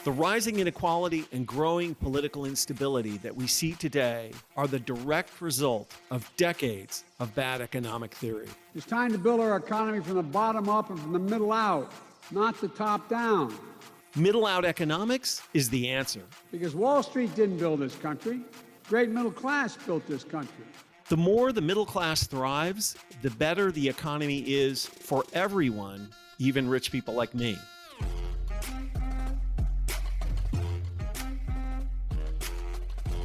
The rising inequality and growing political instability that we see today are the direct result of decades of bad economic theory. It's time to build our economy from the bottom up and from the middle out, not the top down. Middle out economics is the answer. Because Wall Street didn't build this country. Great middle class built this country. The more the middle class thrives, the better the economy is for everyone, even rich people like me.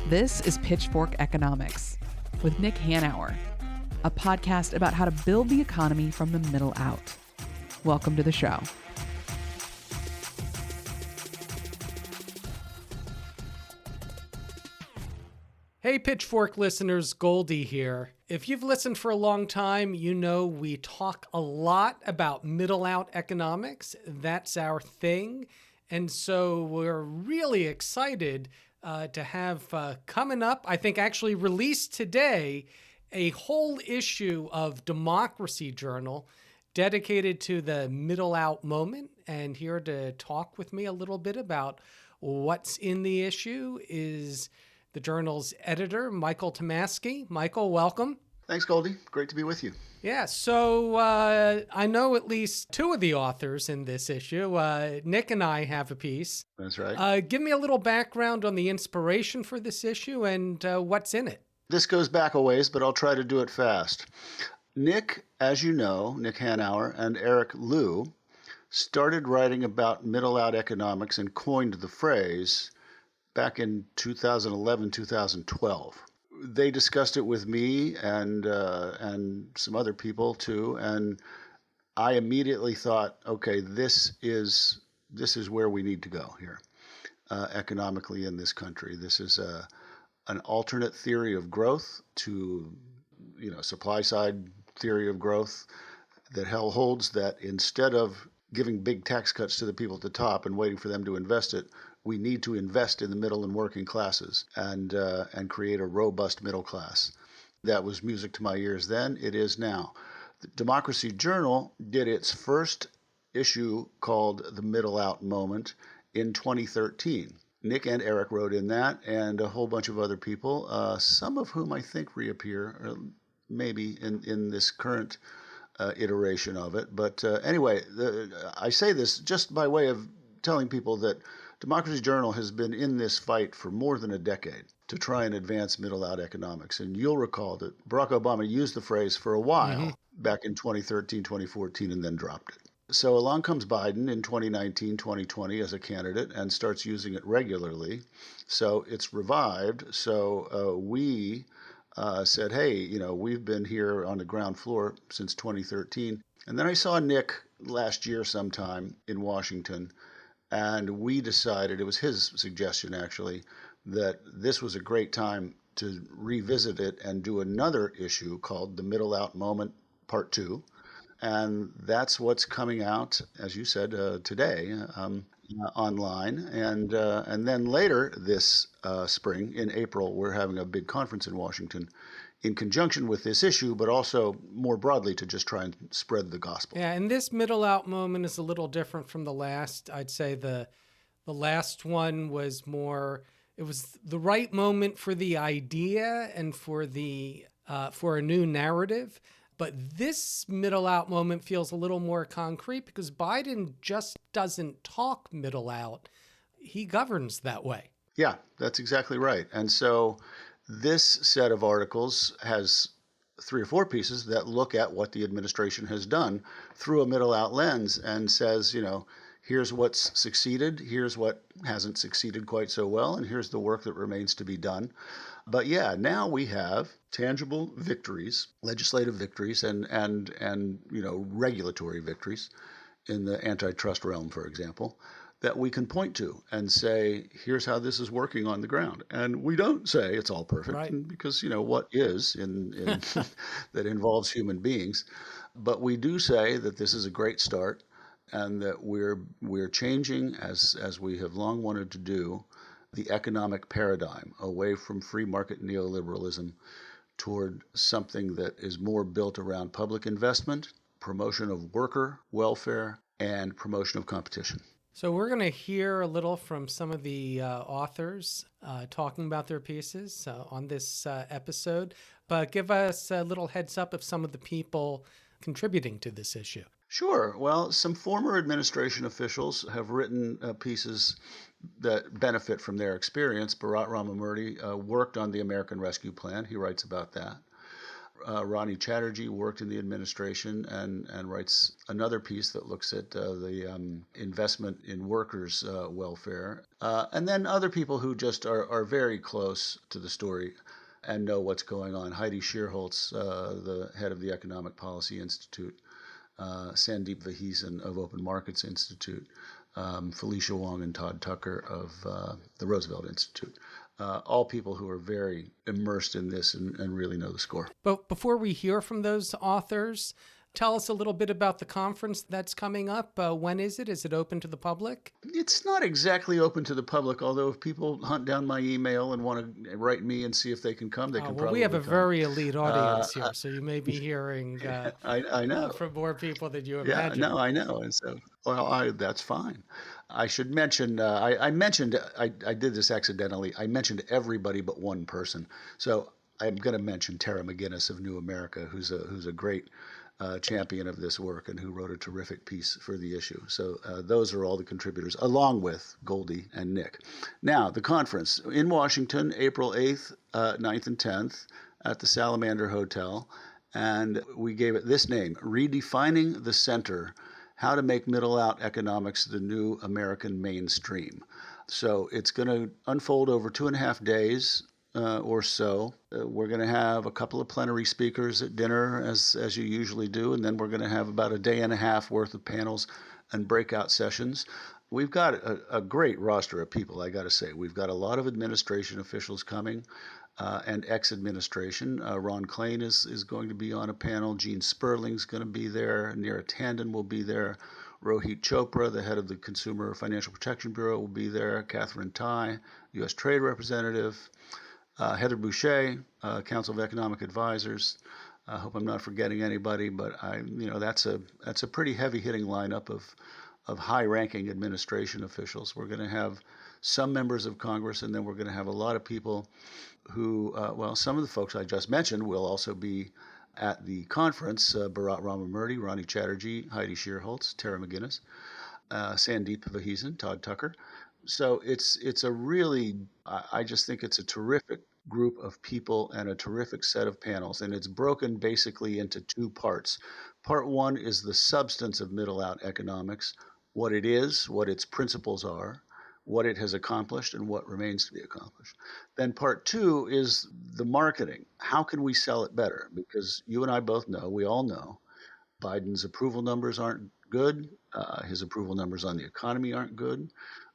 This is Pitchfork Economics with Nick Hanauer, a podcast about how to build the economy from the middle out. Welcome to the show. Hey Pitchfork listeners, Goldie here. If you've listened for a long time, you know we talk a lot about middle out economics. That's our thing. And so we're really excited to have coming up, I think actually released today, a whole issue of Democracy Journal dedicated to the middle out moment. And here to talk with me a little bit about what's in the issue is the journal's editor, Michael Tomasky. Michael, welcome. Thanks, Goldie. Great to be with you. Yeah, so I know at least two of the authors in this issue. Nick and I have a piece. That's right. Give me a little background on the inspiration for this issue and what's in it. This goes back a ways, but I'll try to do it fast. Nick, as you know, Nick Hanauer and Eric Liu started writing about middle-out economics and coined the phrase back in 2011, 2012. They discussed it with me and some other people too, and I immediately thought, okay, this is where we need to go here economically in this country. This is an alternate theory of growth to supply side theory of growth that holds that instead of giving big tax cuts to the people at the top and waiting for them to invest it, we need to invest in the middle and working classes and create a robust middle class. That was music to my ears then. It is now. The Democracy Journal did its first issue called The Middle Out Moment in 2013. Nick and Eric wrote in that, and a whole bunch of other people, some of whom I think reappear, maybe in this current iteration of it. But anyway, I say this just by way of telling people that Democracy Journal has been in this fight for more than a decade to try and advance middle-out economics. And you'll recall that Barack Obama used the phrase for a while back in 2013, 2014, and then dropped it. So along comes Biden in 2019, 2020 as a candidate and starts using it regularly. So it's revived. So we said, hey, we've been here on the ground floor since 2013. And then I saw Nick last year sometime in Washington, and we decided, it was his suggestion actually, that this was a great time to revisit it and do another issue called The Middle Out Moment Part 2. And that's what's coming out, as you said, today online. And then later this spring, in April, we're having a big conference in Washington in conjunction with this issue, but also more broadly to just try and spread the gospel. Yeah, and this middle out moment is a little different from the last. I'd say the last one was more, it was the right moment for the idea and for a new narrative. But this middle out moment feels a little more concrete because Biden just doesn't talk middle out. He governs that way. Yeah, that's exactly right. And so this set of articles has 3 or 4 pieces that look at what the administration has done through a middle out lens and says, here's what's succeeded, here's what hasn't succeeded quite so well, and here's the work that remains to be done. But yeah, now we have tangible victories, legislative victories, and regulatory victories in the antitrust realm, for example, that we can point to and say, here's how this is working on the ground. And we don't say it's all perfect, right, because, what is in that involves human beings. But we do say that this is a great start and that we're changing, as we have long wanted to do, the economic paradigm away from free market neoliberalism toward something that is more built around public investment, promotion of worker welfare, and promotion of competition. So we're going to hear a little from some of the authors talking about their pieces on this episode, but give us a little heads up of some of the people contributing to this issue. Sure. Well, some former administration officials have written pieces that benefit from their experience. Bharat Ramamurti worked on the American Rescue Plan. He writes about that. Ronnie Chatterji worked in the administration and writes another piece that looks at the investment in workers' welfare. And then other people who just are very close to the story and know what's going on. Heidi Shierholz, the head of the Economic Policy Institute. Sandeep Vaheesan of Open Markets Institute, Felicia Wong and Todd Tucker of the Roosevelt Institute. All people who are very immersed in this and really know the score. But before we hear from those authors, tell us a little bit about the conference that's coming up. When is it? Is it open to the public? It's not exactly open to the public, although if people hunt down my email and want to write me and see if they can come, they can probably we have a come. very elite audience here, so you may be hearing I know. from more people than you Yeah, imagine. no, I know. And so, that's fine. I should mention, I did this accidentally. I mentioned everybody but one person. So I'm going to mention Tara McGuinness of New America, who's a great champion of this work and who wrote a terrific piece for the issue. So those are all the contributors, along with Goldie and Nick. Now, the conference in Washington, April 8th, 9th, and 10th at the Salamander Hotel. And we gave it this name, Redefining the Center, How to Make Middle-Out Economics the New American Mainstream. So it's going to unfold over 2.5 days. Or so. We're going to have a couple of plenary speakers at dinner, as you usually do, and then we're going to have about a day and a half worth of panels and breakout sessions. We've got a great roster of people, I got to say. We've got a lot of administration officials coming and ex-administration. Ron Klain is going to be on a panel. Gene Sperling's going to be there. Neera Tanden will be there. Rohit Chopra, the head of the Consumer Financial Protection Bureau, will be there. Catherine Tai, U.S. Trade Representative. Heather Boucher, Council of Economic Advisors. I hope I'm not forgetting anybody, but that's a pretty heavy-hitting lineup of high-ranking administration officials. We're going to have some members of Congress, and then we're going to have a lot of people who, some of the folks I just mentioned will also be at the conference. Bharat Ramamurti, Ronnie Chatterji, Heidi Shierholz, Tara McGuinness, Sandeep Vaheesan, Todd Tucker. So it's a really, I just think it's a terrific group of people and a terrific set of panels. And it's broken basically into two parts. Part one is the substance of middle-out economics, what it is, what its principles are, what it has accomplished, and what remains to be accomplished. Then part two is the marketing. How can we sell it better? Because you and I both know, we all know, Biden's approval numbers aren't good. His approval numbers on the economy aren't good.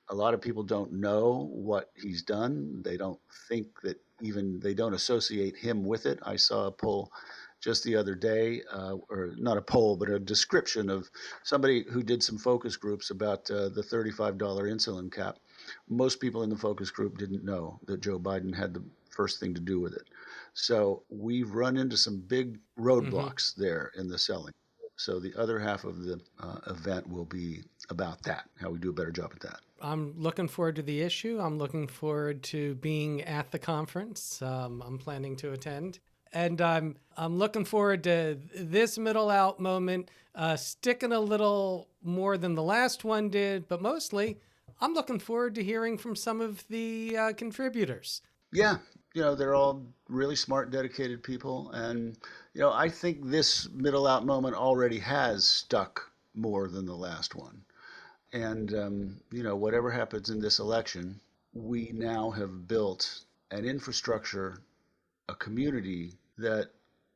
A lot of people don't know what he's done. They don't think that they don't associate him with it. I saw a poll just the other day, or not a poll, but a description of somebody who did some focus groups about the $35 insulin cap. Most people in the focus group didn't know that Joe Biden had the first thing to do with it. So we've run into some big roadblocks there in the selling. So the other half of the event will be about that, how we do a better job at that. I'm looking forward to the issue. I'm looking forward to being at the conference. I'm planning to attend. And I'm looking forward to this middle out moment, sticking a little more than the last one did, but mostly I'm looking forward to hearing from some of the contributors. Yeah, they're all really smart, dedicated people. And, I think this middle out moment already has stuck more than the last one. And, whatever happens in this election, we now have built an infrastructure, a community that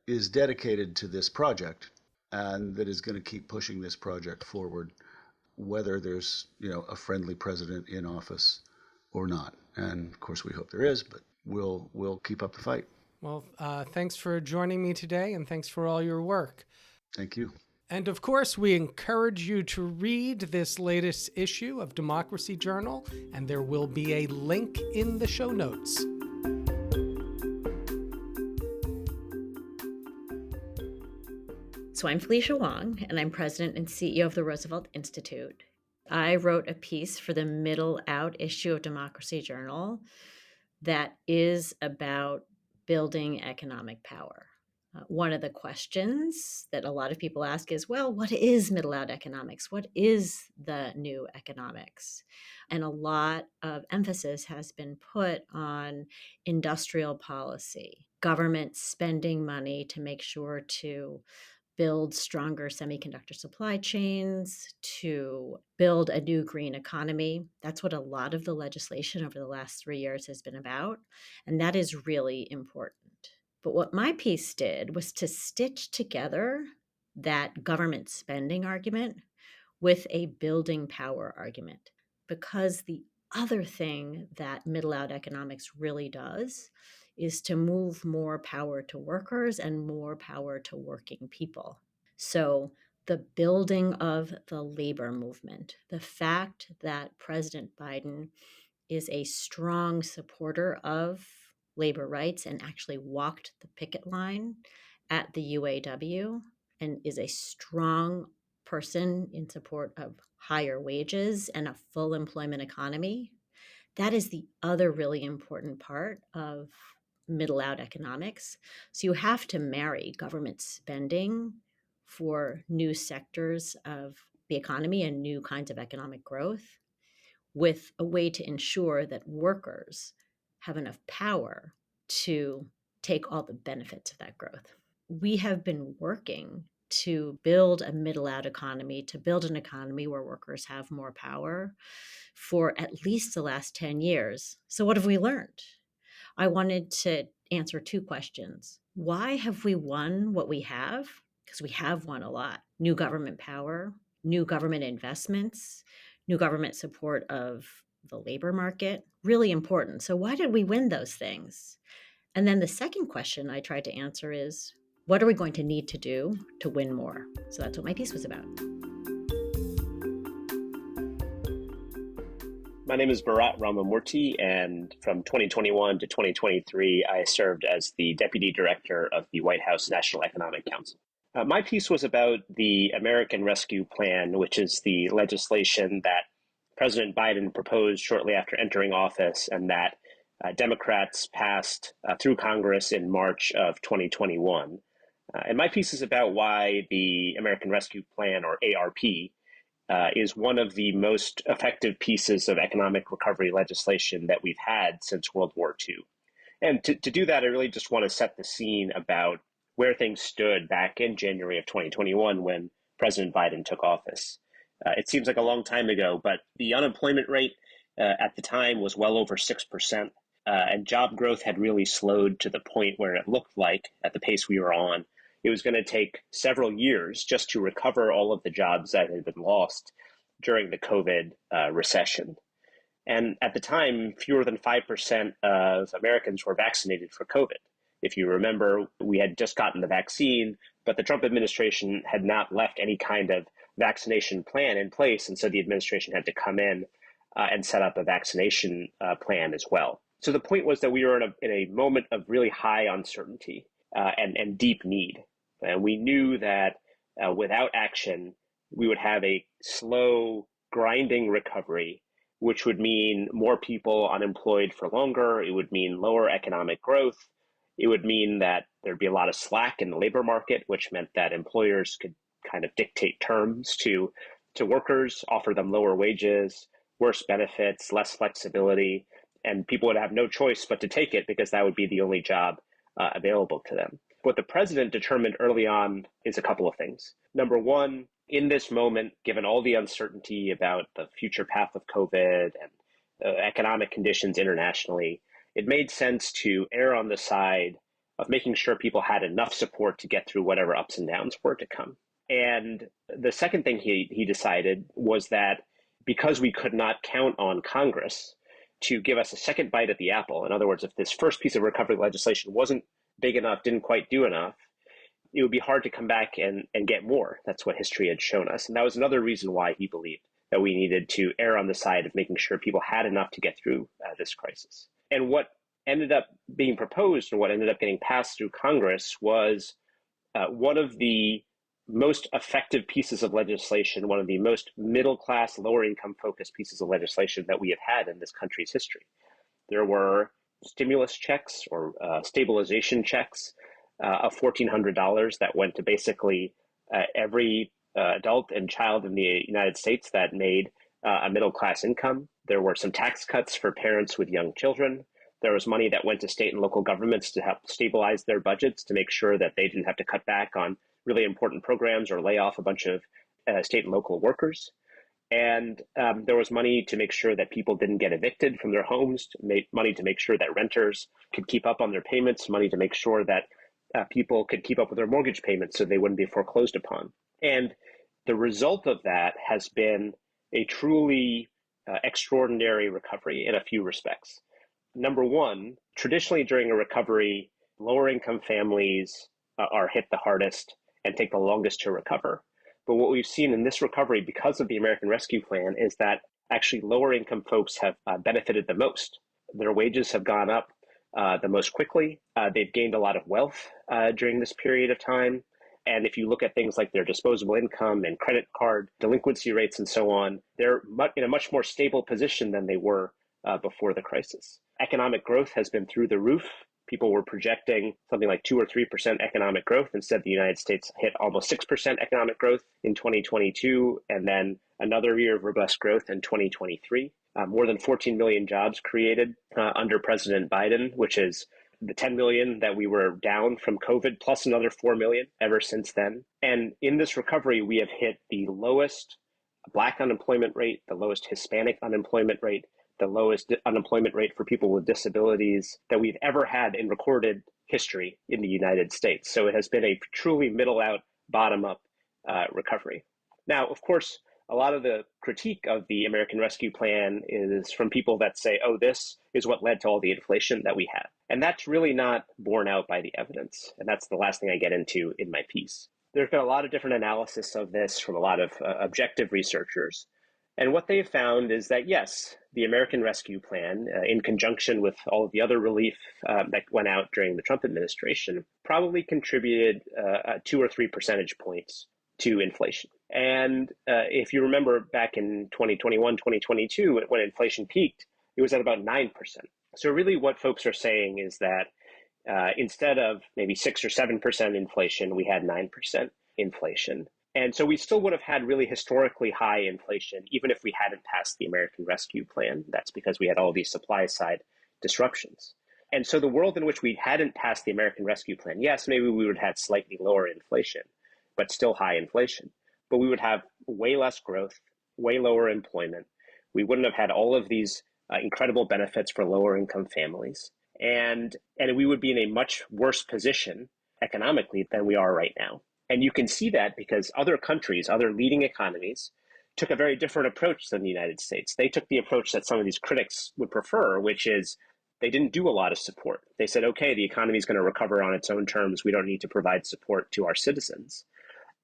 is dedicated to this project and that is going to keep pushing this project forward, whether there's, a friendly president in office or not. And of course, we hope there is, but we'll keep up the fight. Well, thanks for joining me today, and thanks for all your work. Thank you. And of course, we encourage you to read this latest issue of Democracy Journal, and there will be a link in the show notes. So I'm Felicia Wong, and I'm president and CEO of the Roosevelt Institute. I wrote a piece for the Middle Out issue of Democracy Journal that is about building economic power. One of the questions that a lot of people ask is, well, what is middle out economics? What is the new economics? And a lot of emphasis has been put on industrial policy, government spending money to make sure to build stronger semiconductor supply chains, to build a new green economy. That's what a lot of the legislation over the last 3 years has been about. And that is really important. But what my piece did was to stitch together that government spending argument with a building power argument. Because the other thing that middle out economics really does is to move more power to workers and more power to working people. So the building of the labor movement, the fact that President Biden is a strong supporter of labor rights and actually walked the picket line at the UAW and is a strong person in support of higher wages and a full employment economy. That is the other really important part of middle out economics. So you have to marry government spending for new sectors of the economy and new kinds of economic growth with a way to ensure that workers have enough power to take all the benefits of that growth. We have been working to build a middle out economy, to build an economy where workers have more power for at least the last 10 years. So, what have we learned? I wanted to answer two questions. Why have we won what we have? Because we have won a lot. New government power, new government investments, new government support of the labor market, really important. So, why did we win those things? And then the second question I tried to answer is, what are we going to need to do to win more? So that's what my piece was about. My name is Bharat Ramamurti, and from 2021 to 2023, I served as the Deputy Director of the White House National Economic Council. My piece was about the American Rescue Plan, which is the legislation that President Biden proposed shortly after entering office and that Democrats passed through Congress in March of 2021. And my piece is about why the American Rescue Plan, or ARP, is one of the most effective pieces of economic recovery legislation that we've had since World War II. And to do that, I really just want to set the scene about where things stood back in January of 2021 when President Biden took office. It seems like a long time ago, but the unemployment rate at the time was well over 6%, and job growth had really slowed to the point where it looked like, at the pace we were on, it was going to take several years just to recover all of the jobs that had been lost during the COVID recession. And at the time, fewer than 5% of Americans were vaccinated for COVID. If you remember, we had just gotten the vaccine, but the Trump administration had not left any kind of vaccination plan in place. And so the administration had to come in and set up a vaccination plan as well. So the point was that we were in a moment of really high uncertainty and deep need. And we knew that without action, we would have a slow, grinding recovery, which would mean more people unemployed for longer. It would mean lower economic growth. It would mean that there'd be a lot of slack in the labor market, which meant that employers could kind of dictate terms to workers, offer them lower wages, worse benefits, less flexibility, and people would have no choice but to take it because that would be the only job available to them. What the president determined early on is a couple of things. Number one, in this moment, given all the uncertainty about the future path of COVID and economic conditions internationally, it made sense to err on the side of making sure people had enough support to get through whatever ups and downs were to come. And the second thing he decided was that because we could not count on Congress to give us a second bite at the apple, in other words, if this first piece of recovery legislation wasn't big enough, didn't quite do enough, it would be hard to come back and get more. That's what history had shown us. And that was another reason why he believed that we needed to err on the side of making sure people had enough to get through this crisis. And what ended up being proposed and what ended up getting passed through Congress was one of the most effective pieces of legislation, one of the most middle-class, lower-income focused pieces of legislation that we have had in this country's history. There were stimulus checks or stabilization checks of $1,400 that went to basically every adult and child in the United States that made a middle-class income. There were some tax cuts for parents with young children. There was money that went to state and local governments to help stabilize their budgets to make sure that they didn't have to cut back on really important programs or lay off a bunch of state and local workers. And there was money to make sure that people didn't get evicted from their homes, money to make sure that renters could keep up on their payments, money to make sure that people could keep up with their mortgage payments so they wouldn't be foreclosed upon. And the result of that has been a truly extraordinary recovery in a few respects. Number one, traditionally during a recovery, lower income families are hit the hardest and take the longest to recover. But what we've seen in this recovery because of the American Rescue Plan is that actually lower income folks have benefited the most. Their wages have gone up the most quickly. They've gained a lot of wealth during this period of time. And if you look at things like their disposable income and credit card delinquency rates and so on, they're in a much more stable position than they were before the crisis. Economic growth has been through the roof. People were projecting something like 2 or 3% economic growth. Instead, the United States hit almost 6% economic growth in 2022, and then another year of robust growth in 2023. More than 14 million jobs created under President Biden, which is the 10 million that we were down from COVID, plus another 4 million ever since then. And in this recovery, we have hit the lowest Black unemployment rate, the lowest Hispanic unemployment rate, the lowest unemployment rate for people with disabilities that we've ever had in recorded history in the United States. So it has been a truly middle out, bottom up recovery. Now, of course, a lot of the critique of the American Rescue Plan is from people that say, oh, this is what led to all the inflation that we had. And that's really not borne out by the evidence. And that's the last thing I get into in my piece. There's been a lot of different analysis of this from a lot of objective researchers. And what they found is that, yes, the American Rescue Plan, in conjunction with all of the other relief that went out during the Trump administration, probably contributed 2 or 3 percentage points to inflation. And if you remember back in 2021, 2022, when inflation peaked, it was at about 9%. So really what folks are saying is that instead of maybe 6 or 7% inflation, we had 9% inflation. And so we still would have had really historically high inflation, even if we hadn't passed the American Rescue Plan. That's because we had all these supply side disruptions. And so the world in which we hadn't passed the American Rescue Plan, yes, maybe we would have had slightly lower inflation, but still high inflation. But we would have way less growth, way lower employment. We wouldn't have had all of these incredible benefits for lower income families. And we would be in a much worse position economically than we are right now. And you can see that because other countries, other leading economies, took a very different approach than the United States. They took the approach that some of these critics would prefer, which is they didn't do a lot of support. They said, okay, the economy is going to recover on its own terms. We don't need to provide support to our citizens.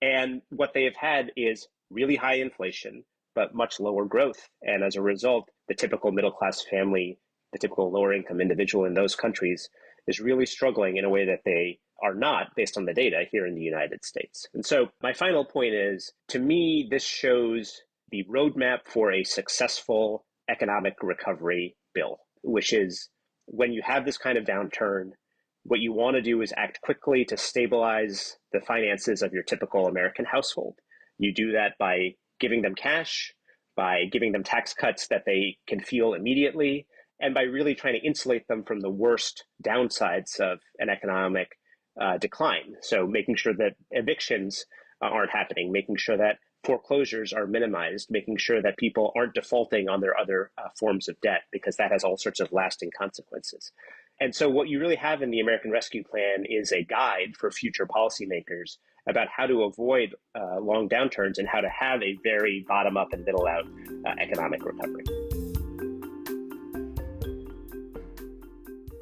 And what they have had is really high inflation, but much lower growth. And as a result, the typical middle-class family, the typical lower-income individual in those countries is really struggling in a way that they are not based on the data here in the United States. And so my final point is, to me, this shows the roadmap for a successful economic recovery bill, which is when you have this kind of downturn, what you want to do is act quickly to stabilize the finances of your typical American household. You do that by giving them cash, by giving them tax cuts that they can feel immediately, and by really trying to insulate them from the worst downsides of an economic decline. So making sure that evictions aren't happening, making sure that foreclosures are minimized, making sure that people aren't defaulting on their other forms of debt, because that has all sorts of lasting consequences. And so what you really have in the American Rescue Plan is a guide for future policymakers about how to avoid long downturns and how to have a very bottom-up and middle-out economic recovery.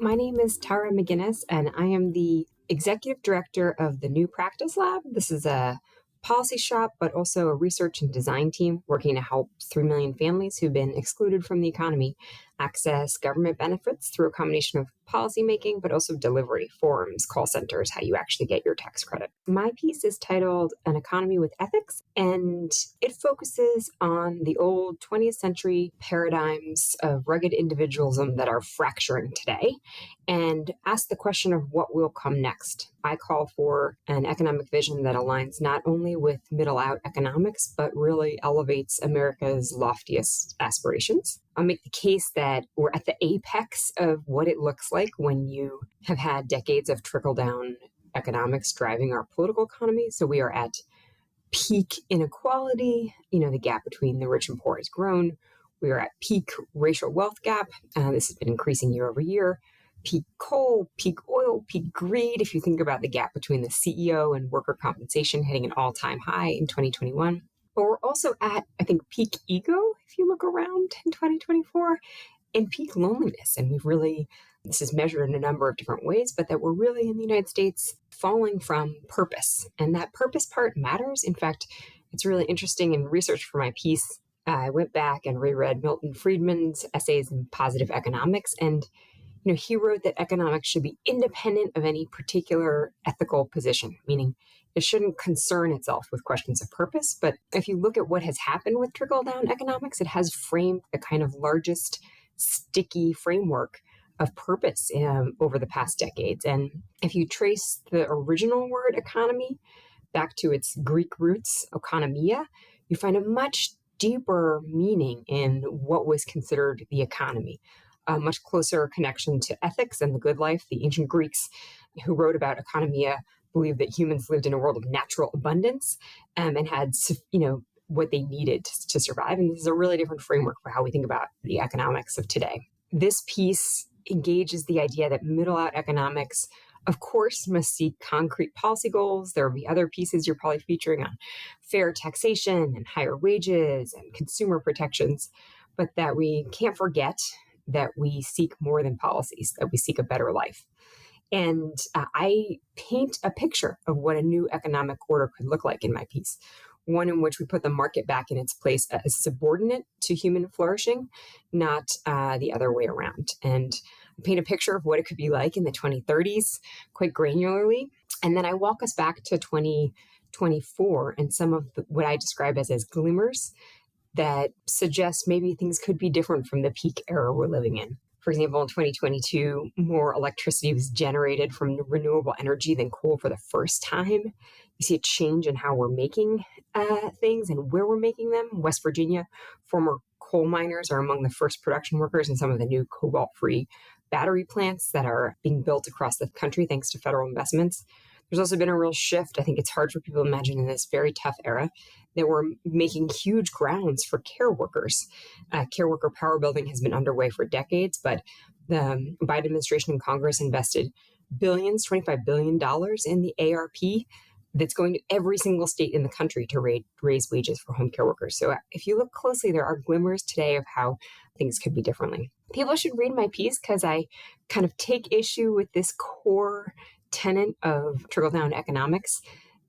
My name is Tara McGuinness, and I am the Executive Director of the New Practice Lab. This is a policy shop, but also a research and design team working to help 3 million families who've been excluded from the economy access government benefits through a combination of policymaking, but also delivery, forms, call centers, how you actually get your tax credit. My piece is titled An Economy with Ethics, and it focuses on the old 20th century paradigms of rugged individualism that are fracturing today and asks the question of what will come next. I call for an economic vision that aligns not only with middle-out economics, but really elevates America's loftiest aspirations. I'll make the case that we're at the apex of what it looks like when you have had decades of trickle-down economics driving our political economy. So we are at peak inequality. The gap between the rich and poor has grown. We are at peak racial wealth gap. This has been increasing year over year. Peak coal, peak oil, peak greed. If you think about the gap between the CEO and worker compensation hitting an all-time high in 2021. But we're also at, I think, peak ego, if you look around in 2024, and peak loneliness. And this is measured in a number of different ways, but that we're really in the United States falling from purpose. And that purpose part matters. In fact, it's really interesting in research for my piece. I went back and reread Milton Friedman's essays in positive economics. And he wrote that economics should be independent of any particular ethical position, meaning it shouldn't concern itself with questions of purpose. But if you look at what has happened with trickle-down economics, it has framed the kind of largest sticky framework of purpose over the past decades. And if you trace the original word economy back to its Greek roots, oikonomia, you find a much deeper meaning in what was considered the economy. A much closer connection to ethics and the good life. The ancient Greeks who wrote about economia believed that humans lived in a world of natural abundance and had, what they needed to survive. And this is a really different framework for how we think about the economics of today. This piece engages the idea that middle-out economics, of course, must seek concrete policy goals. There will be other pieces you're probably featuring on fair taxation and higher wages and consumer protections, but that we can't forget that we seek more than policies, that we seek a better life. And I paint a picture of what a new economic order could look like in my piece, one in which we put the market back in its place as subordinate to human flourishing, not the other way around. And I paint a picture of what it could be like in the 2030s, quite granularly. And then I walk us back to 2024 and some of what I describe as glimmers that suggest maybe things could be different from the peak era we're living in. For example, in 2022, more electricity was generated from renewable energy than coal for the first time. You see a change in how we're making things and where we're making them. West Virginia, former coal miners are among the first production workers in some of the new cobalt-free battery plants that are being built across the country thanks to federal investments. There's also been a real shift. I think it's hard for people to imagine in this very tough era that we're making huge grounds for care workers. Care worker power building has been underway for decades, but the Biden administration and Congress invested billions, $25 billion in the ARP that's going to every single state in the country to raise wages for home care workers. So if you look closely, there are glimmers today of how things could be differently. People should read my piece because I kind of take issue with this core tenet of trickle-down economics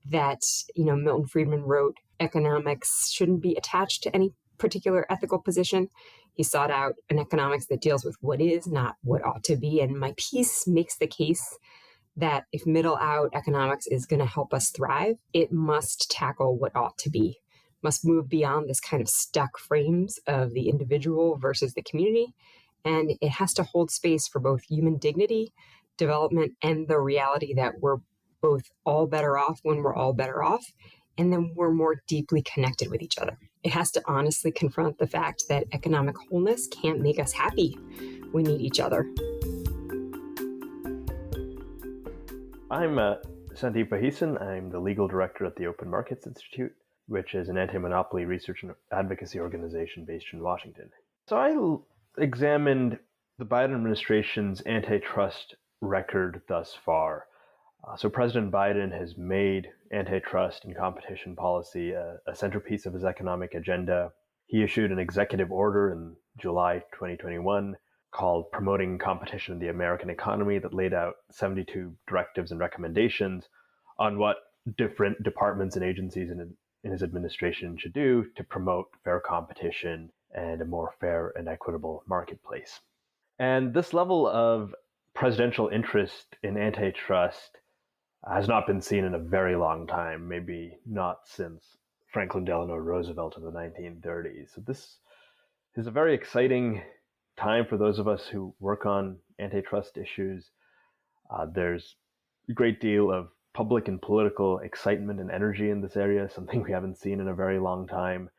that, Milton Friedman wrote, economics shouldn't be attached to any particular ethical position. He sought out an economics that deals with what is, not what ought to be. And my piece makes the case that if middle-out economics is going to help us thrive, it must tackle what ought to be, must move beyond this kind of stuck frames of the individual versus the community. And it has to hold space for both human dignity, development, and the reality that we're both all better off when we're all better off, and then we're more deeply connected with each other. It has to honestly confront the fact that economic wholeness can't make us happy. We need each other. I'm Sandeep Vaheesan. I'm the legal director at the Open Markets Institute, which is an anti-monopoly research and advocacy organization based in Washington. So I examined the Biden administration's antitrust record thus far. So President Biden has made antitrust and competition policy a centerpiece of his economic agenda. He issued an executive order in July 2021 called Promoting Competition in the American Economy that laid out 72 directives and recommendations on what different departments and agencies in his administration should do to promote fair competition and a more fair and equitable marketplace. And this level of presidential interest in antitrust has not been seen in a very long time, maybe not since Franklin Delano Roosevelt in the 1930s. So this is a very exciting time for those of us who work on antitrust issues. There's a great deal of public and political excitement and energy in this area, something we haven't seen in a very long time.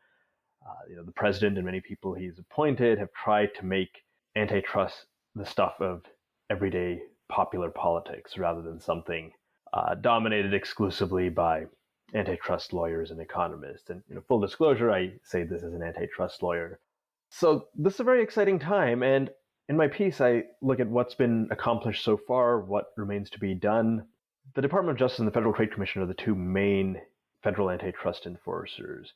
The president and many people he's appointed have tried to make antitrust the stuff of everyday popular politics rather than something dominated exclusively by antitrust lawyers and economists. And full disclosure, I say this as an antitrust lawyer. So this is a very exciting time. And in my piece, I look at what's been accomplished so far, what remains to be done. The Department of Justice and the Federal Trade Commission are the two main federal antitrust enforcers.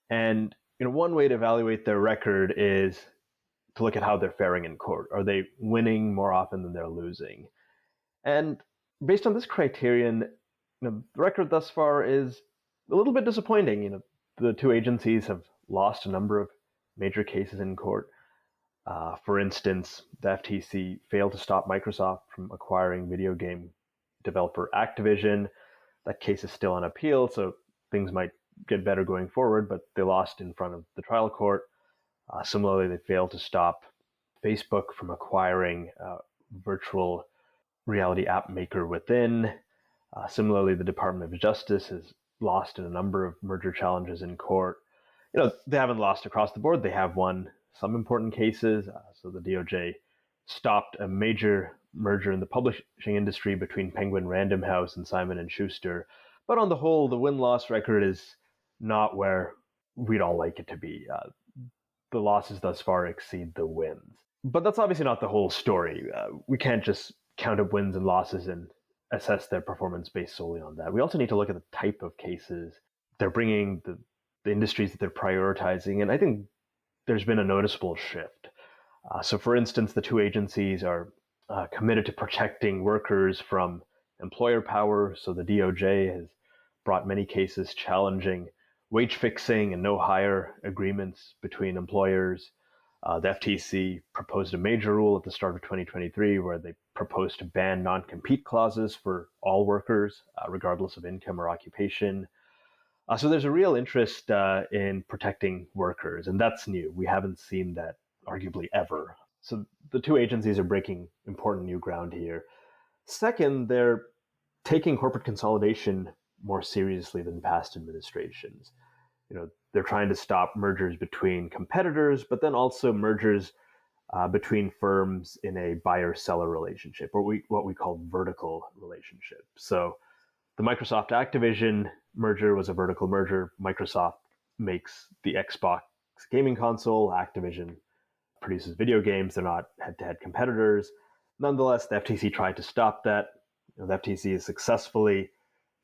And one way to evaluate their record is to look at how they're faring in court. Are they winning more often than they're losing? And based on this criterion, the record thus far is a little bit disappointing. The two agencies have lost a number of major cases in court. For instance, the FTC failed to stop Microsoft from acquiring video game developer Activision. That case is still on appeal, so things might get better going forward, but they lost in front of the trial court. Similarly, they failed to stop Facebook from acquiring virtual reality app maker Within. Similarly, the Department of Justice has lost in a number of merger challenges in court. They haven't lost across the board. They have won some important cases. So the DOJ stopped a major merger in the publishing industry between Penguin Random House and Simon & Schuster. But on the whole, the win-loss record is not where we'd all like it to be. The losses thus far exceed the wins. But that's obviously not the whole story. We can't just count up wins and losses and assess their performance based solely on that. We also need to look at the type of cases they're bringing, the industries that they're prioritizing, and I think there's been a noticeable shift. So for instance, the two agencies are committed to protecting workers from employer power. So the DOJ has brought many cases challenging wage fixing and no hire agreements between employers. The FTC proposed a major rule at the start of 2023 where they proposed to ban non-compete clauses for all workers, regardless of income or occupation. So there's a real interest in protecting workers, and that's new. We haven't seen that arguably ever. So the two agencies are breaking important new ground here. Second, they're taking corporate consolidation more seriously than past administrations. They're trying to stop mergers between competitors, but then also mergers between firms in a buyer-seller relationship, or what we call vertical relationship. So the Microsoft Activision merger was a vertical merger. Microsoft makes the Xbox gaming console. Activision produces video games. They're not head-to-head competitors. Nonetheless, the FTC tried to stop that. The FTC has successfully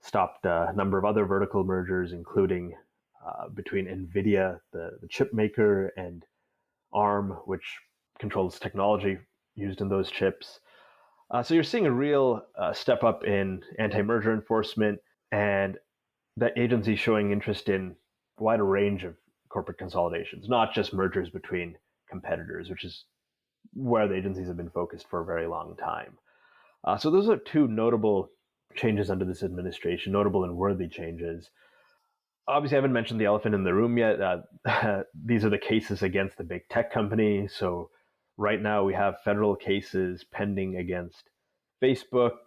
stopped a number of other vertical mergers, including between NVIDIA, the chip maker, and ARM, which controls technology used in those chips. So you're seeing a real step up in anti-merger enforcement, and that agency showing interest in a wider range of corporate consolidations, not just mergers between competitors, which is where the agencies have been focused for a very long time. So those are two notable changes under this administration, notable and worthy changes. Obviously, I haven't mentioned the elephant in the room yet. These are the cases against the big tech companies. So right now we have federal cases pending against Facebook,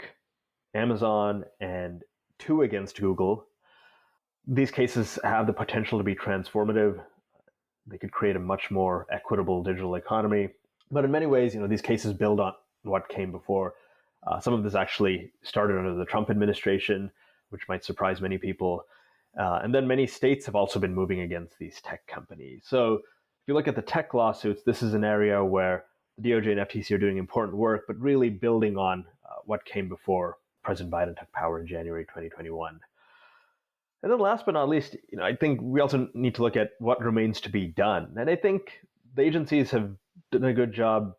Amazon, and 2 against Google. These cases have the potential to be transformative. They could create a much more equitable digital economy. But in many ways, these cases build on what came before. Some of this actually started under the Trump administration, which might surprise many people. And then many states have also been moving against these tech companies. So if you look at the tech lawsuits, this is an area where the DOJ and FTC are doing important work, but really building on what came before President Biden took power in January 2021. And then last but not least, I think we also need to look at what remains to be done. And I think the agencies have done a good job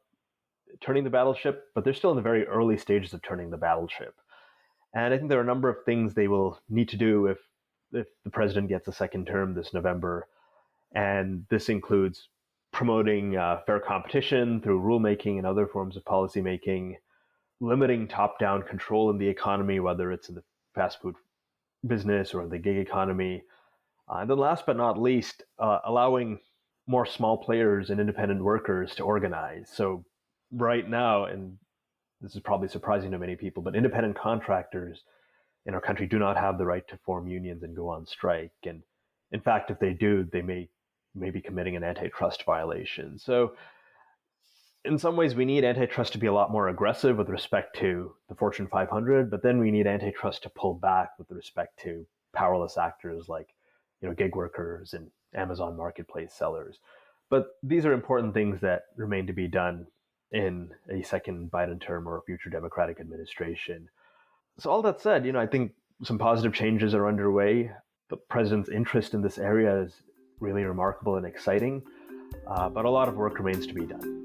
turning the battleship, but they're still in the very early stages of turning the battleship. And I think there are a number of things they will need to do if the president gets a second term this November. And this includes, promoting fair competition through rulemaking and other forms of policymaking, limiting top-down control in the economy, whether it's in the fast food business or the gig economy. And then last but not least, allowing more small players and independent workers to organize. So right now, and this is probably surprising to many people, but independent contractors in our country do not have the right to form unions and go on strike. And in fact, if they do, they may be committing an antitrust violation. So in some ways, we need antitrust to be a lot more aggressive with respect to the Fortune 500, but then we need antitrust to pull back with respect to powerless actors like, gig workers and Amazon marketplace sellers. But these are important things that remain to be done in a second Biden term or a future Democratic administration. So all that said, I think some positive changes are underway. The president's interest in this area is really remarkable and exciting, but a lot of work remains to be done.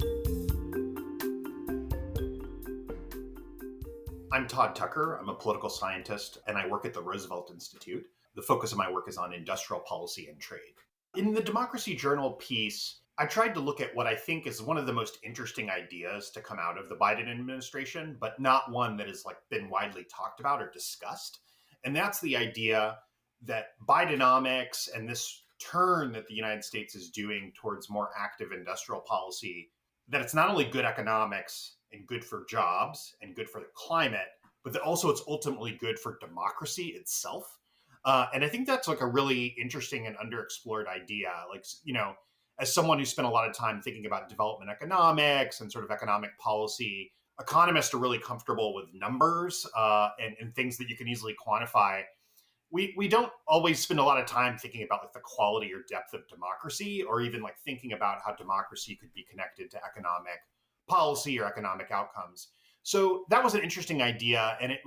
I'm Todd Tucker. I'm a political scientist, and I work at the Roosevelt Institute. The focus of my work is on industrial policy and trade. In the Democracy Journal piece, I tried to look at what I think is one of the most interesting ideas to come out of the Biden administration, but not one that has been widely talked about or discussed. And that's the idea that Bidenomics and this turn that the United States is doing towards more active industrial policy, that it's not only good economics and good for jobs and good for the climate, but that also it's ultimately good for democracy itself. And I think that's a really interesting and underexplored idea. As someone who spent a lot of time thinking about development economics and sort of economic policy, economists are really comfortable with numbers and things that you can easily quantify. We don't always spend a lot of time thinking about the quality or depth of democracy, or even thinking about how democracy could be connected to economic policy or economic outcomes. So that was an interesting idea, and it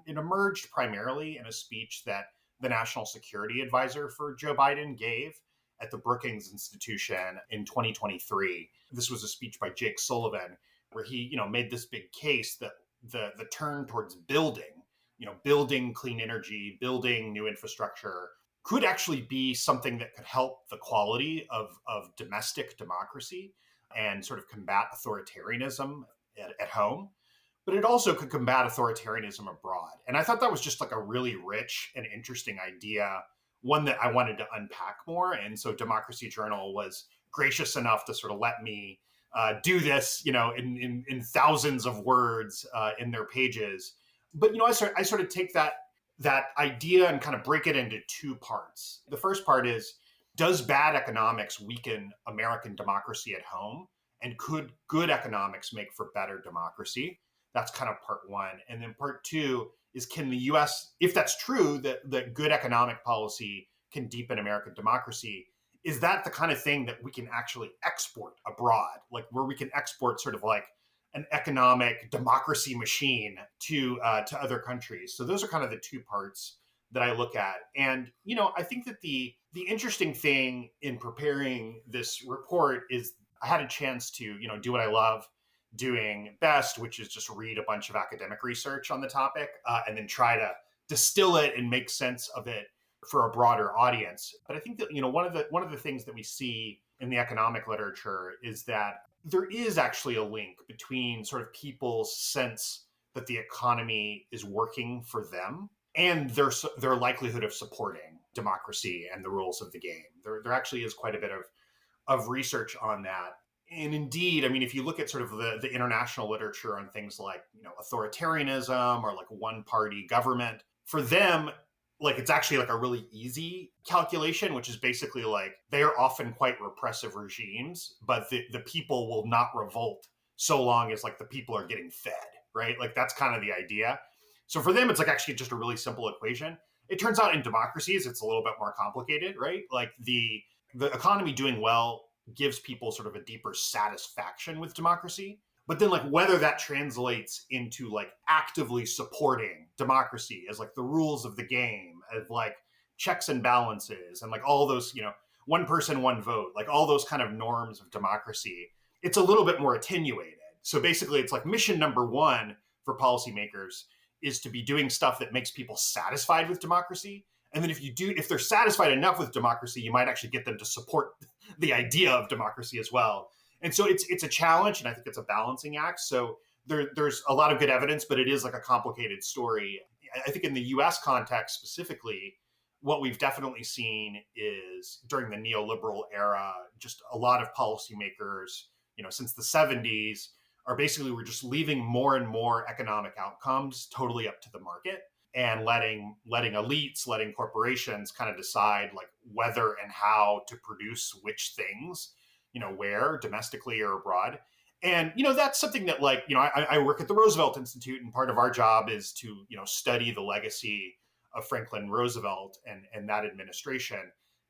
emerged primarily in a speech that the National Security Advisor for Joe Biden gave at the Brookings Institution in 2023. This was a speech by Jake Sullivan, where he, made this big case that the turn towards building clean energy, building new infrastructure could actually be something that could help the quality of domestic democracy and sort of combat authoritarianism at home. But it also could combat authoritarianism abroad. And I thought that was just a really rich and interesting idea, one that I wanted to unpack more. And so Democracy Journal was gracious enough to sort of let me do this, in thousands of words in their pages. But, I sort of take that idea and kind of break it into two parts. The first part is, does bad economics weaken American democracy at home? And could good economics make for better democracy? That's kind of part one. And then part two is, can the US, if that's true, that good economic policy can deepen American democracy, is that the kind of thing that we can actually export abroad? Where we can export sort of an economic democracy machine to other countries. So those are kind of the two parts that I look at. And, I think that the interesting thing in preparing this report is I had a chance to, do what I love doing best, which is just read a bunch of academic research on the topic and then try to distill it and make sense of it for a broader audience. But I think that, one of the things that we see in the economic literature is that there is actually a link between sort of people's sense that the economy is working for them and their likelihood of supporting democracy and the rules of the game. There actually is quite a bit of research on that. And indeed, if you look at sort of the international literature on things like, authoritarianism or one-party government, for them, it's actually a really easy calculation, which is basically they are often quite repressive regimes, but the people will not revolt so long as the people are getting fed, right? That's kind of the idea. So for them, it's actually just a really simple equation. It turns out in democracies, it's a little bit more complicated, right? The economy doing well gives people sort of a deeper satisfaction with democracy. But then whether that translates into actively supporting democracy as the rules of the game, of checks and balances and all those, one person, one vote, all those kind of norms of democracy, it's a little bit more attenuated. So basically it's mission number one for policymakers is to be doing stuff that makes people satisfied with democracy. And then if they're satisfied enough with democracy, you might actually get them to support the idea of democracy as well. And so it's a challenge, and I think it's a balancing act. So there's a lot of good evidence, but it is like a complicated story. I think in the US context specifically, what we've definitely seen is during the neoliberal era, just a lot of policymakers, since the 70s, are basically we're just leaving more and more economic outcomes totally up to the market and letting elites, letting corporations kind of decide like whether and how to produce which things, where, domestically or abroad. And, that's something that I work at the Roosevelt Institute, and part of our job is to, study the legacy of Franklin Roosevelt and that administration,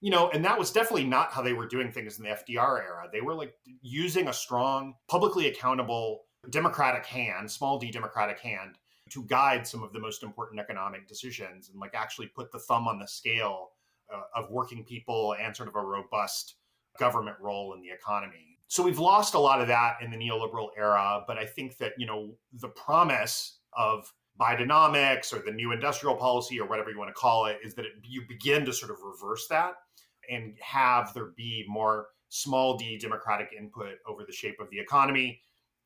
and that was definitely not how they were doing things in the FDR era. They were like using a strong, publicly accountable democratic hand, small d democratic hand, to guide some of the most important economic decisions and actually put the thumb on the scale of working people and sort of a robust government role in the economy. So we've lost a lot of that in the neoliberal era, but I think that, the promise of Bidenomics or the new industrial policy or whatever you want to call it is that you begin to sort of reverse that and have there be more small d democratic input over the shape of the economy.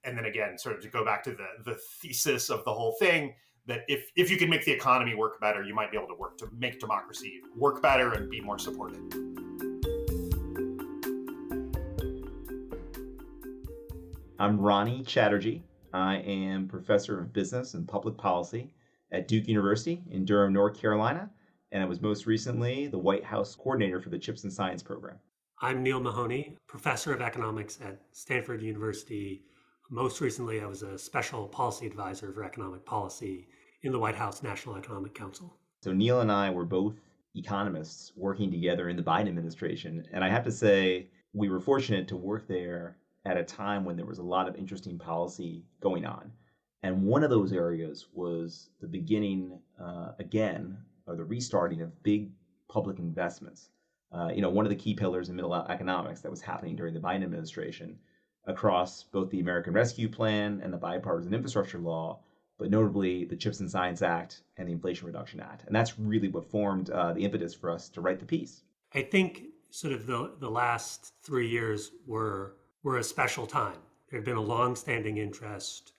And then again, sort of to go back to the thesis of the whole thing, that if you can make the economy work better, you might be able to make democracy work better and be more supported. I'm Ronnie Chatterji. I am professor of business and public policy at Duke University in Durham, North Carolina, and I was most recently the White House coordinator for the Chips and Science program. I'm Neale Mahoney, professor of economics at Stanford University. Most recently, I was a special policy advisor for economic policy in the White House National Economic Council. So Neale and I were both economists working together in the Biden administration, and I have to say we were fortunate to work there at a time when there was a lot of interesting policy going on. And one of those areas was the beginning, or the restarting of big public investments. One of the key pillars in middle-out economics that was happening during the Biden administration across both the American Rescue Plan and the Bipartisan Infrastructure Law, but notably the Chips and Science Act and the Inflation Reduction Act. And that's really what formed the impetus for us to write the piece. I think sort of the last 3 years were a special time. There had been a long-standing interest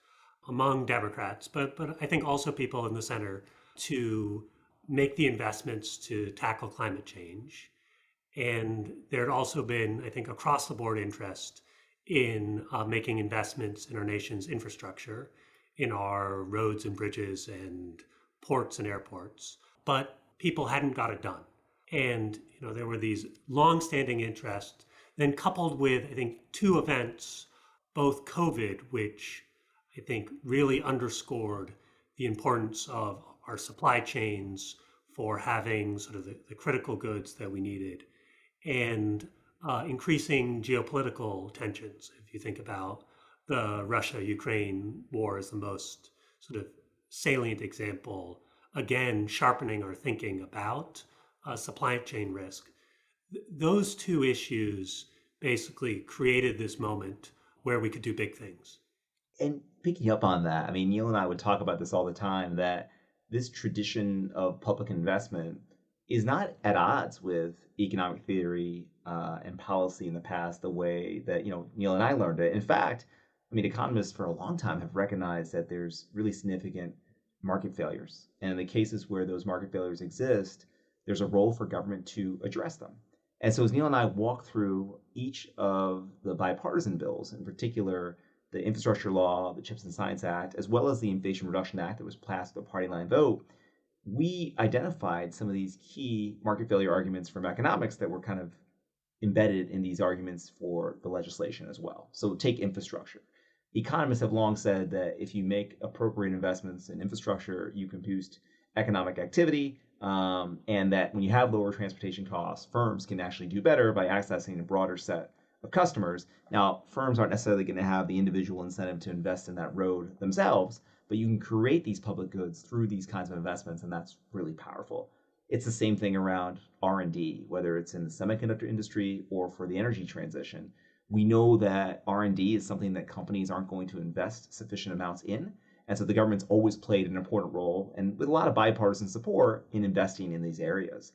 among Democrats, but I think also people in the center to make the investments to tackle climate change. And there had also been, I think, across-the-board interest in making investments in our nation's infrastructure, in our roads and bridges and ports and airports. But people hadn't got it done. And there were these long-standing interests, then coupled with, I think, two events, both COVID, which I think really underscored the importance of our supply chains for having sort of the critical goods that we needed, and increasing geopolitical tensions. If you think about the Russia-Ukraine war as the most sort of salient example, again, sharpening our thinking about supply chain risk. Those two issues basically created this moment where we could do big things. And picking up on that, I mean, Neale and I would talk about this all the time, that this tradition of public investment is not at odds with economic theory and policy in the past the way that, Neale and I learned it. In fact, I mean, economists for a long time have recognized that there's really significant market failures. And in the cases where those market failures exist, there's a role for government to address them. And so as Neale and I walk through each of the bipartisan bills, in particular, the infrastructure law, the Chips and Science Act, as well as the Inflation Reduction Act that was passed with a party line vote, we identified some of these key market failure arguments from economics that were kind of embedded in these arguments for the legislation as well. So take infrastructure. Economists have long said that if you make appropriate investments in infrastructure, you can boost economic activity, and that when you have lower transportation costs, firms can actually do better by accessing a broader set of customers. Now, firms aren't necessarily going to have the individual incentive to invest in that road themselves, but you can create these public goods through these kinds of investments, and that's really powerful. It's the same thing around R&D, whether it's in the semiconductor industry or for the energy transition. We know that R&D is something that companies aren't going to invest sufficient amounts in, And so the government's always played an important role and with a lot of bipartisan support in investing in these areas.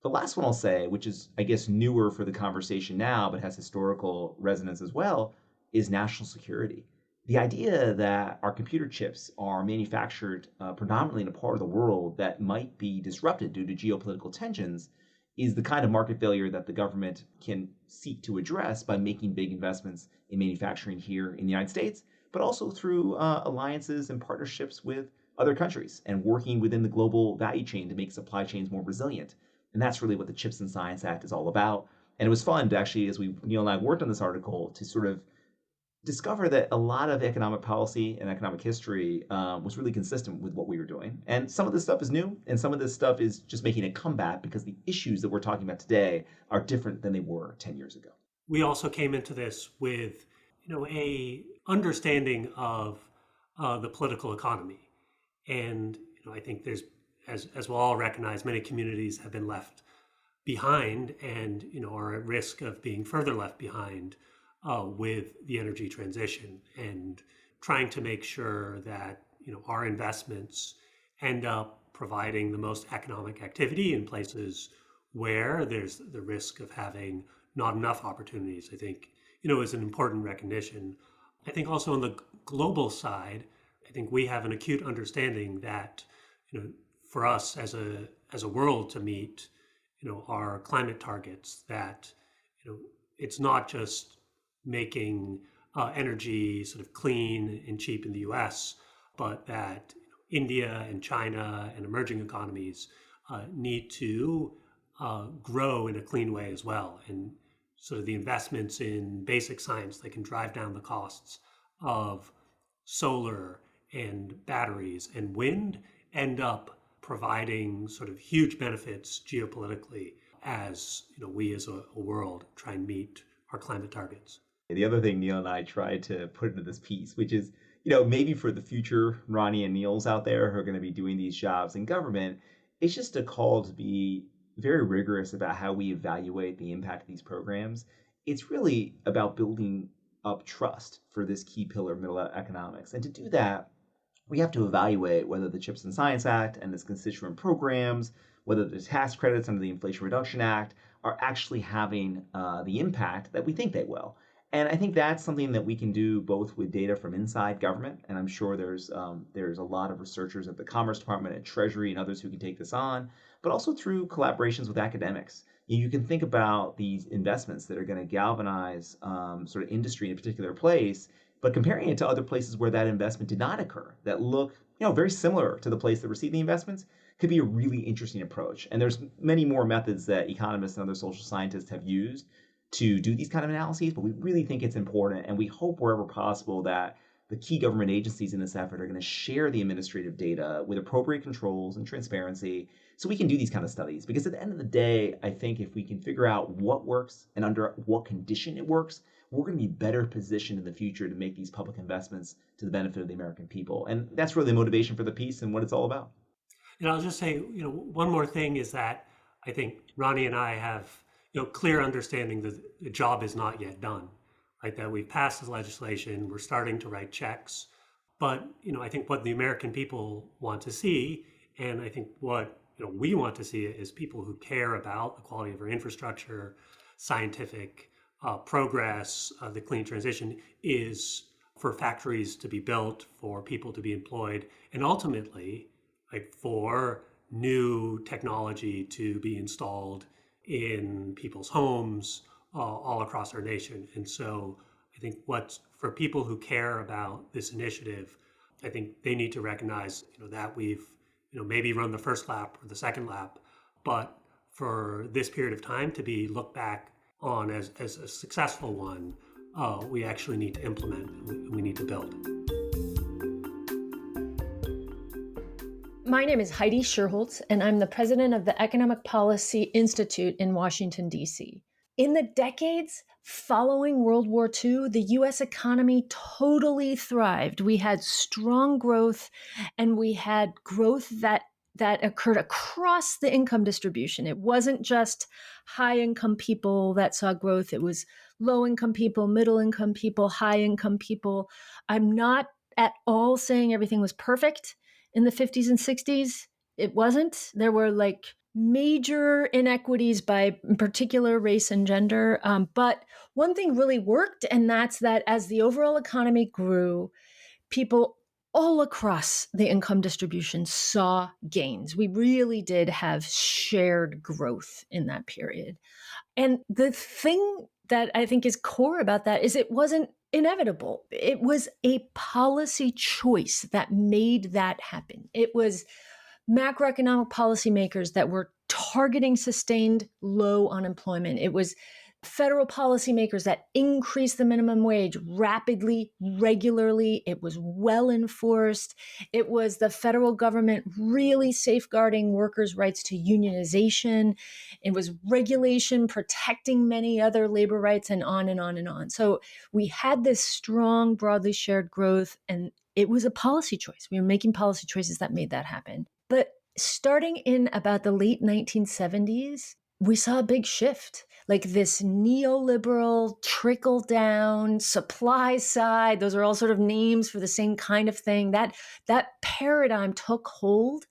The last one I'll say, which is, I guess, newer for the conversation now, but has historical resonance as well, is national security. The idea that our computer chips are manufactured predominantly in a part of the world that might be disrupted due to geopolitical tensions is the kind of market failure that the government can seek to address by making big investments in manufacturing here in the United States, but also through alliances and partnerships with other countries and working within the global value chain to make supply chains more resilient. And that's really what the Chips and Science Act is all about. And it was fun to actually, as Neale and I worked on this article, to sort of discover that a lot of economic policy and economic history was really consistent with what we were doing. And some of this stuff is new, and some of this stuff is just making a comeback because the issues that we're talking about today are different than they were 10 years ago. We also came into this with, a understanding of the political economy. And, I think there's, as we'll all recognize, many communities have been left behind and, are at risk of being further left behind with the energy transition, and trying to make sure that our investments end up providing the most economic activity in places where there's the risk of having not enough opportunities, I think, is an important recognition. I think also on the global side, I think we have an acute understanding that, for us as a world to meet, our climate targets, that, it's not just making energy sort of clean and cheap in the US, but that India and China and emerging economies need to grow in a clean way as well. And sort of the investments in basic science that can drive down the costs of solar and batteries and wind end up providing sort of huge benefits geopolitically as we as a world try and meet our climate targets. The other thing Neale and I tried to put into this piece, which is, maybe for the future Ronnie and Neils out there who are going to be doing these jobs in government, it's just a call to be very rigorous about how we evaluate the impact of these programs. It's really about building up trust for this key pillar of middle economics. And to do that, we have to evaluate whether the Chips and Science Act and its constituent programs, whether the tax credits under the Inflation Reduction Act are actually having the impact that we think they will. And I think that's something that we can do both with data from inside government, and I'm sure there's a lot of researchers at the Commerce Department, at Treasury, and others who can take this on, but also through collaborations with academics. You can think about these investments that are going to galvanize sort of industry in a particular place, but comparing it to other places where that investment did not occur, that look very similar to the place that received the investments, could be a really interesting approach. And there's many more methods that economists and other social scientists have used to do these kind of analyses, but we really think it's important, and we hope wherever possible that the key government agencies in this effort are going to share the administrative data with appropriate controls and transparency so we can do these kind of studies. Because at the end of the day, I think if we can figure out what works and under what condition it works, we're going to be better positioned in the future to make these public investments to the benefit of the American people. And that's really the motivation for the piece and what it's all about. And I'll just say, one more thing is that I think Ronnie and I have clear understanding that the job is not yet done, right? That we've passed this legislation, we're starting to write checks, but I think what the American people want to see, and I think what we want to see, is people who care about the quality of our infrastructure, scientific progress, the clean transition, is for factories to be built, for people to be employed, and ultimately, like, for new technology to be installed in people's homes all across our nation. And so I think for people who care about this initiative, I think they need to recognize that we've maybe run the first lap or the second lap, but for this period of time to be looked back on as a successful one, we actually need to implement, and we need to build. My name is Heidi Shierholz, and I'm the president of the Economic Policy Institute in Washington, D.C. In the decades following World War II, the U.S. economy totally thrived. We had strong growth, and we had growth that occurred across the income distribution. It wasn't just high-income people that saw growth. It was low-income people, middle-income people, high-income people. I'm not at all saying everything was perfect in the 50s and 60s. It wasn't. There were like major inequities by in particular race and gender. But one thing really worked, and that's that as the overall economy grew, people all across the income distribution saw gains. We really did have shared growth in that period. And the thing that I think is core about that is it wasn't inevitable. It was a policy choice that made that happen. It was macroeconomic policymakers that were targeting sustained low unemployment. It was federal policymakers that increased the minimum wage rapidly, regularly. It was well enforced. It was the federal government really safeguarding workers' rights to unionization. It was regulation protecting many other labor rights, and on and on and on. So we had this strong, broadly shared growth, and it was a policy choice. We were making policy choices that made that happen. But starting in about the late 1970s, we saw a big shift, like this neoliberal trickle down supply side. Those are all sort of names for the same kind of thing. That paradigm took hold,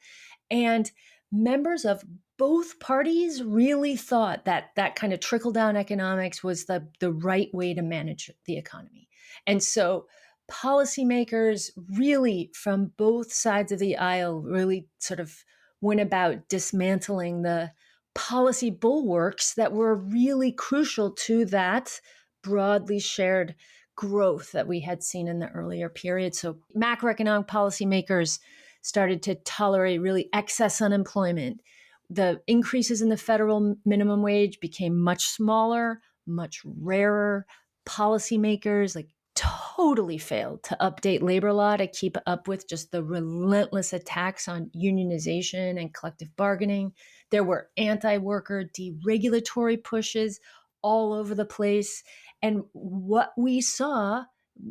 and members of both parties really thought that that kind of trickle down economics was the right way to manage the economy. And so policymakers really from both sides of the aisle really sort of went about dismantling the policy bulwarks that were really crucial to that broadly shared growth that we had seen in the earlier period. So macroeconomic policymakers started to tolerate really excess unemployment. The increases in the federal minimum wage became much smaller, much rarer. Policymakers like totally failed to update labor law to keep up with just the relentless attacks on unionization and collective bargaining. There were anti-worker deregulatory pushes all over the place. And what we saw,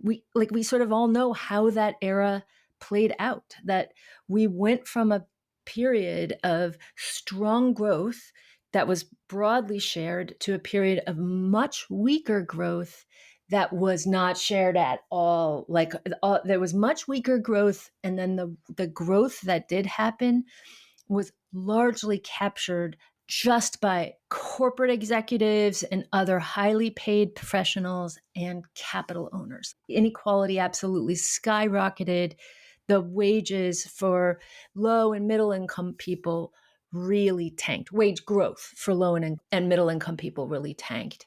we sort of all know how that era played out, that we went from a period of strong growth that was broadly shared to a period of much weaker growth that was not shared at all. There was much weaker growth, and then the growth that did happen was largely captured just by corporate executives and other highly paid professionals and capital owners. Inequality absolutely skyrocketed. The wages for low and middle income people really tanked. Wage growth for low and middle income people really tanked.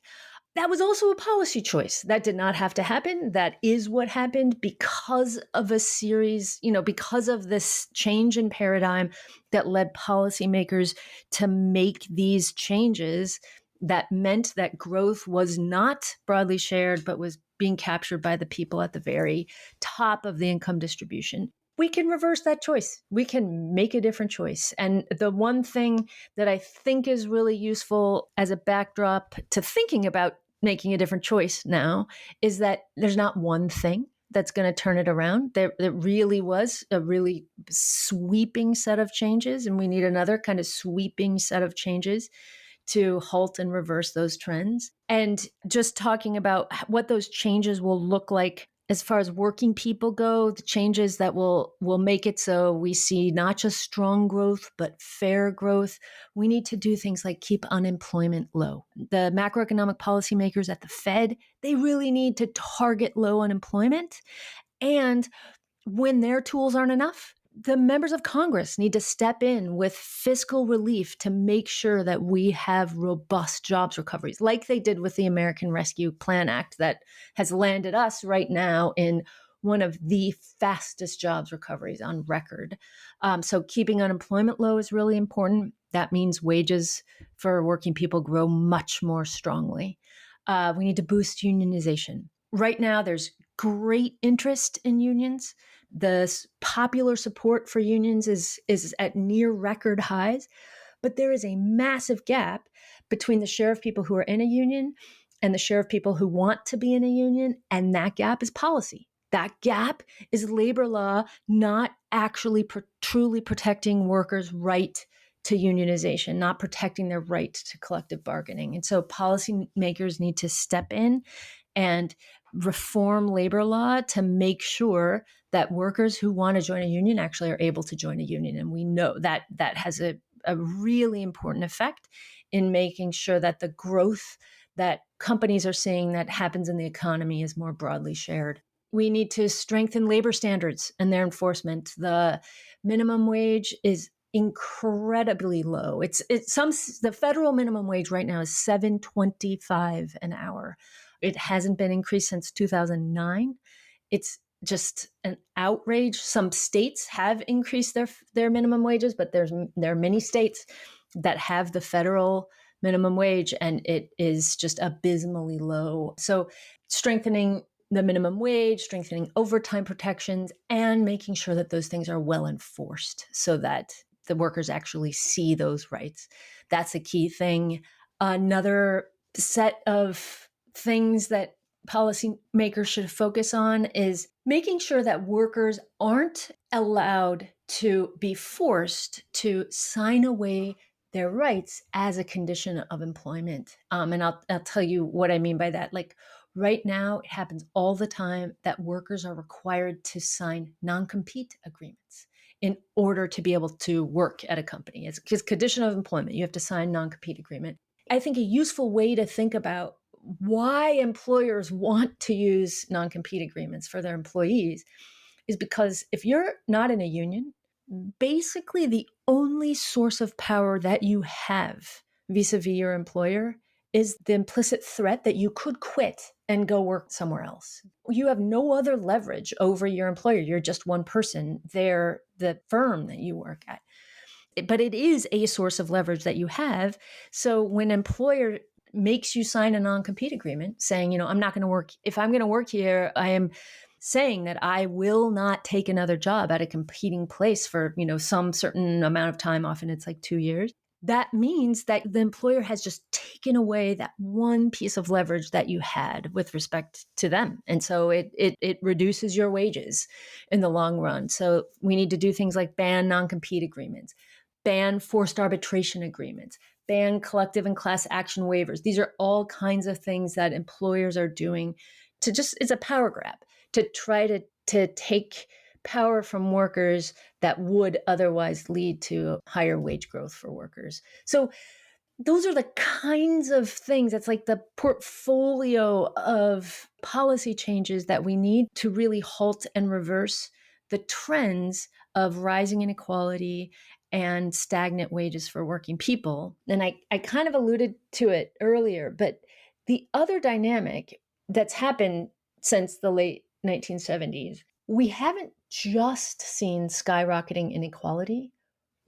That was also a policy choice. That did not have to happen. That is what happened because of a series, because of this change in paradigm that led policymakers to make these changes that meant that growth was not broadly shared, but was being captured by the people at the very top of the income distribution. We can reverse that choice. We can make a different choice. And the one thing that I think is really useful as a backdrop to thinking about making a different choice now is that there's not one thing that's going to turn it around. There really was a really sweeping set of changes, and we need another kind of sweeping set of changes to halt and reverse those trends. And just talking about what those changes will look like as far as working people go, the changes that will make it so we see not just strong growth, but fair growth. We need to do things like keep unemployment low. The macroeconomic policymakers at the Fed, they really need to target low unemployment. And when their tools aren't enough, the members of Congress need to step in with fiscal relief to make sure that we have robust jobs recoveries, like they did with the American Rescue Plan Act that has landed us right now in one of the fastest jobs recoveries on record. So keeping unemployment low is really important. That means wages for working people grow much more strongly. We need to boost unionization. Right now, there's great interest in unions. The popular support for unions is at near record highs, but there is a massive gap between the share of people who are in a union and the share of people who want to be in a union, and that gap is policy. That gap is labor law not actually truly protecting workers' right to unionization, not protecting their right to collective bargaining. And so policymakers need to step in and reform labor law to make sure that workers who want to join a union actually are able to join a union. And we know that that has a really important effect in making sure that the growth that companies are seeing that happens in the economy is more broadly shared. We need to strengthen labor standards and their enforcement. The minimum wage is incredibly low. The federal minimum wage right now is $7.25 an hour. It hasn't been increased since 2009. It's just an outrage. Some states have increased their minimum wages, but there are many states that have the federal minimum wage, and it is just abysmally low. So strengthening the minimum wage, strengthening overtime protections, and making sure that those things are well enforced so that the workers actually see those rights. That's a key thing. Another set of things that policymakers should focus on is making sure that workers aren't allowed to be forced to sign away their rights as a condition of employment. And I'll tell you what I mean by that. Like right now, it happens all the time that workers are required to sign non-compete agreements in order to be able to work at a company. It's a condition of employment. You have to sign non-compete agreement. I think a useful way to think about why employers want to use non-compete agreements for their employees is because if you're not in a union, basically the only source of power that you have vis-a-vis your employer is the implicit threat that you could quit and go work somewhere else. You have no other leverage over your employer. You're just one person. They're the firm that you work at. But it is a source of leverage that you have. So when an employer makes you sign a non-compete agreement saying, I'm not going to work, if I'm going to work here, I am saying that I will not take another job at a competing place for, some certain amount of time, often it's like 2 years. That means that the employer has just taken away that one piece of leverage that you had with respect to them. And so it reduces your wages in the long run. So we need to do things like ban non-compete agreements, ban forced arbitration agreements, ban collective and class action waivers. These are all kinds of things that employers are doing it's a power grab to try to take power from workers that would otherwise lead to higher wage growth for workers. So those are the kinds of things, that's like the portfolio of policy changes that we need to really halt and reverse the trends of rising inequality and stagnant wages for working people. And I kind of alluded to it earlier, but the other dynamic that's happened since the late 1970s, we haven't just seen skyrocketing inequality.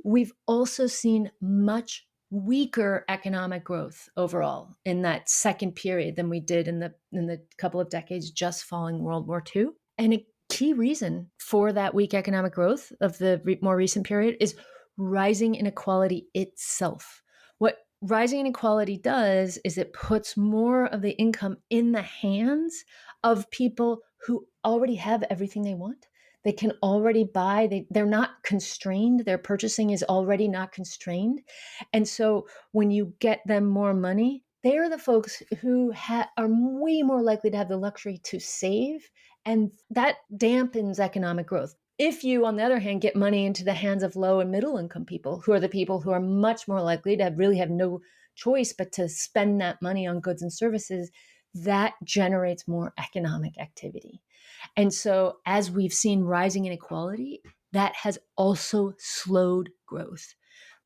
We've also seen much weaker economic growth overall in that second period than we did in the couple of decades just following World War II. And a key reason for that weak economic growth of the more recent period is rising inequality itself. What rising inequality does is it puts more of the income in the hands of people who already have everything they want. They can already buy, they're not constrained. Their purchasing is already not constrained. And so when you get them more money, they're the folks who are way more likely to have the luxury to save. And that dampens economic growth. If you, on the other hand, get money into the hands of low and middle income people, who are the people who are much more likely to really have no choice but to spend that money on goods and services, that generates more economic activity. And so as we've seen rising inequality, that has also slowed growth.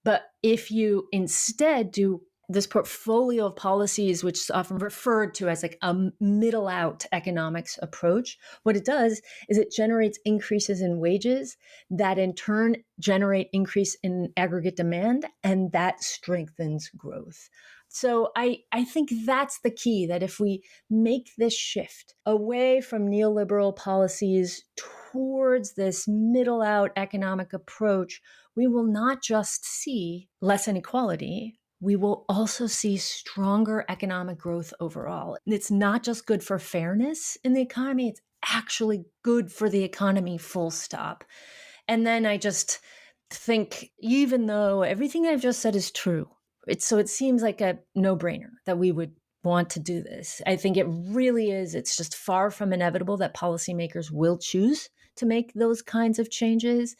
But if you instead do this portfolio of policies, which is often referred to as like a middle out economics approach, what it does is it generates increases in wages that in turn generate increase in aggregate demand, and that strengthens growth. So I think that's the key, that if we make this shift away from neoliberal policies towards this middle out economic approach, we will not just see less inequality, we will also see stronger economic growth overall. And it's not just good for fairness in the economy, it's actually good for the economy, full stop. And then I just think, even though everything I've just said is true, it seems like a no-brainer that we would want to do this. I think it really is. It's just far from inevitable that policymakers will choose to make those kinds of changes.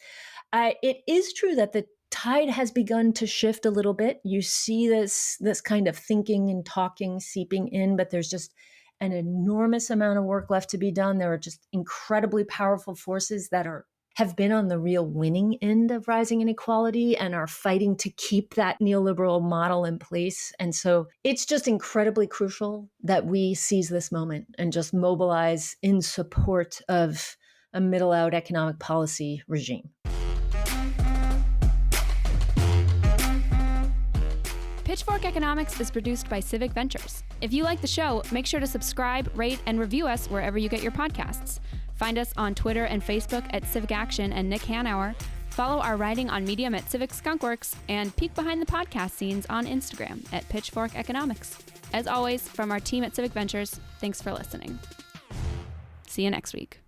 It is true that the tide has begun to shift a little bit. You see this kind of thinking and talking seeping in, but there's just an enormous amount of work left to be done. There are just incredibly powerful forces that have been on the real winning end of rising inequality and are fighting to keep that neoliberal model in place. And so it's just incredibly crucial that we seize this moment and just mobilize in support of a middle-out economic policy regime. Pitchfork Economics is produced by Civic Ventures. If you like the show, make sure to subscribe, rate, and review us wherever you get your podcasts. Find us on Twitter and Facebook at Civic Action and Nick Hanauer. Follow our writing on Medium at Civic Skunkworks, and peek behind the podcast scenes on Instagram at Pitchfork Economics. As always, from our team at Civic Ventures, thanks for listening. See you next week.